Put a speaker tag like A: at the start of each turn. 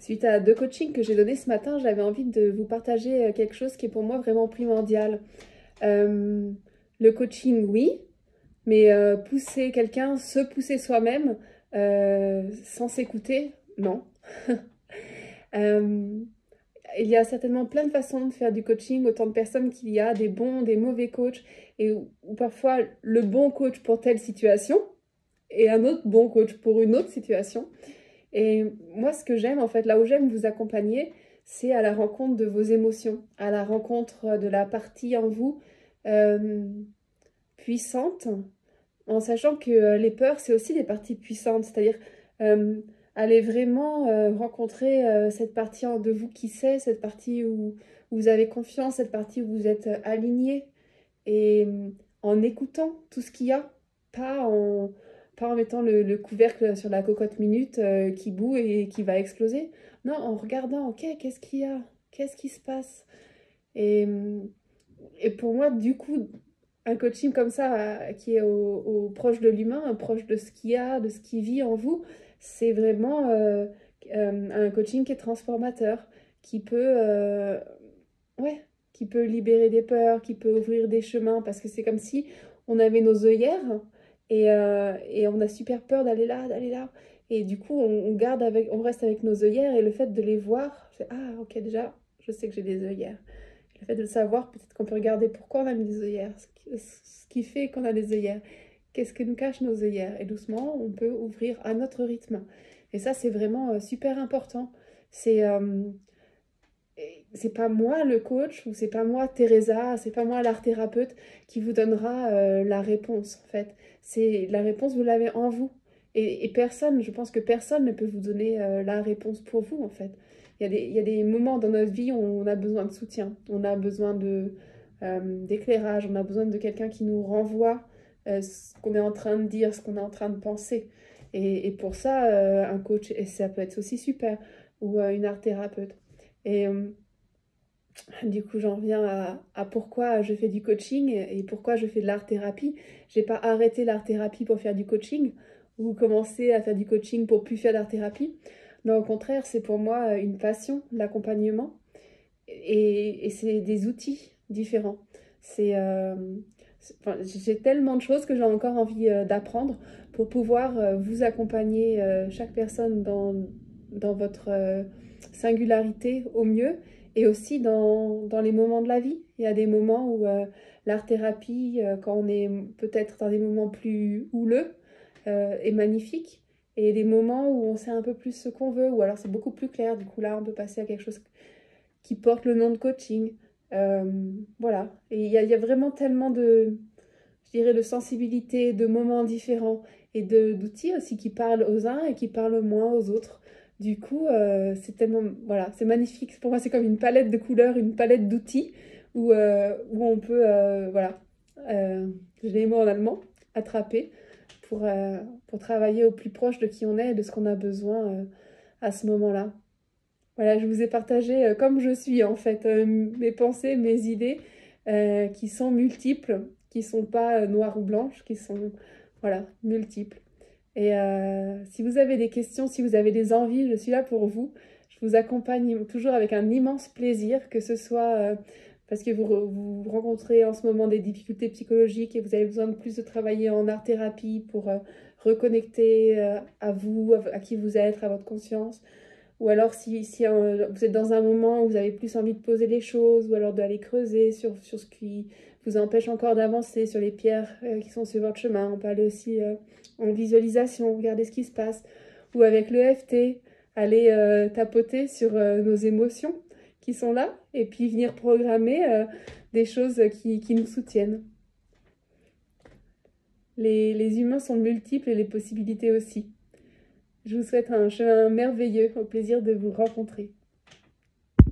A: Suite à 2 coachings que j'ai donnés ce matin, j'avais envie de vous partager quelque chose qui est pour moi vraiment primordial. Euh, le coaching, oui, mais pousser quelqu'un, se pousser soi-même sans s'écouter, non. Euh, il y a certainement plein de façons de faire du coaching, autant de personnes qu'il y a, des bons, des mauvais coachs, et ou parfois le bon coach pour telle situation et un autre bon coach pour une autre situation. Et moi, ce que j'aime, en fait, là où j'aime vous accompagner, c'est à la rencontre de vos émotions, à la rencontre de la partie en vous euh, puissante, en sachant que les peurs, c'est aussi des parties puissantes, c'est-à-dire euh, aller vraiment rencontrer cette partie de vous qui sait, cette partie où vous avez confiance, cette partie où vous êtes aligné, et en écoutant tout ce qu'il y a, pas en, pas en mettant le couvercle sur la cocotte minute qui bout et qui va exploser. Non, en regardant, ok, qu'est-ce qu'il y a? Qu'est-ce qui se passe? Et, et pour moi, du coup, un coaching comme ça, qui est proche de l'humain, proche de ce qu'il y a, de ce qui vit en vous, c'est vraiment un coaching qui est transformateur, qui peut, ouais, qui peut libérer des peurs, qui peut ouvrir des chemins, parce que c'est comme si on avait nos œillères et on a super peur d'aller là, d'aller là. Et du coup, on garde avec, on reste avec nos œillères et le fait de les voir, c'est ah, ok, déjà, je sais que j'ai des œillères. Le fait de le savoir, peut-être qu'on peut regarder pourquoi on a mis des œillères, ce qui fait qu'on a des œillères. Qu'est-ce que nous cachent nos œillères? Et doucement, on peut ouvrir à notre rythme. Et ça, c'est vraiment super important. C'est c'est pas moi le coach, ou c'est pas moi Teresa, c'est pas moi l'art thérapeute qui vous donnera la réponse, en fait. C'est la réponse, vous l'avez en vous. Et personne, je pense que personne ne peut vous donner la réponse pour vous, en fait. Il y a des moments dans notre vie où on a besoin de soutien, on a besoin d'éclairage, on a besoin de quelqu'un qui nous renvoie ce qu'on est en train de dire, ce qu'on est en train de penser. Et pour ça, un coach, et ça peut être aussi super, ou une art thérapeute. Et du coup, j'en reviens à pourquoi je fais du coaching et pourquoi je fais de l'art-thérapie. J'ai pas arrêté l'art-thérapie pour faire du coaching ou commencé à faire du coaching pour plus faire d'art-thérapie. Non, au contraire, c'est pour moi une passion, l'accompagnement. Et c'est des outils différents. Enfin, j'ai tellement de choses que j'ai encore envie d'apprendre pour pouvoir vous accompagner, chaque personne dans votre singularité au mieux et aussi dans les moments de la vie. Il y a des moments où l'art-thérapie, quand on est peut-être dans des moments plus houleux, est magnifique. Et des moments où on sait un peu plus ce qu'on veut, ou alors c'est beaucoup plus clair. Du coup, là, on peut passer à quelque chose qui porte le nom de coaching. Euh, voilà. Et il y a vraiment tellement de, je dirais, de sensibilité, de moments différents et d'outils aussi qui parlent aux uns et qui parlent moins aux autres. Du coup, c'est tellement, voilà, c'est magnifique. Pour moi, c'est comme une palette de couleurs, une palette d'outils où on peut, voilà, j'ai les mots en allemand, attraper pour travailler au plus proche de qui on est et de ce qu'on a besoin à ce moment-là. Voilà, je vous ai partagé comme je suis en fait, mes pensées, mes idées qui sont multiples, qui sont pas noires ou blanches, qui sont voilà, multiples. Et si vous avez des questions, si vous avez des envies, je suis là pour vous. Je vous accompagne toujours avec un immense plaisir, que ce soit parce que vous rencontrez en ce moment des difficultés psychologiques et vous avez besoin de plus de travailler en art-thérapie pour reconnecter à vous, à qui vous êtes, à votre conscience. Ou alors si vous êtes dans un moment où vous avez plus envie de poser les choses, ou alors d'aller creuser sur ce qui vous empêche encore d'avancer, sur les pierres qui sont sur votre chemin. On peut aller aussi en visualisation, regarder ce qui se passe. Ou avec le FT, aller tapoter sur nos émotions qui sont là, et puis venir programmer des choses qui nous soutiennent. Les humains sont multiples et les possibilités aussi. Je vous souhaite un chemin merveilleux, au plaisir de vous rencontrer.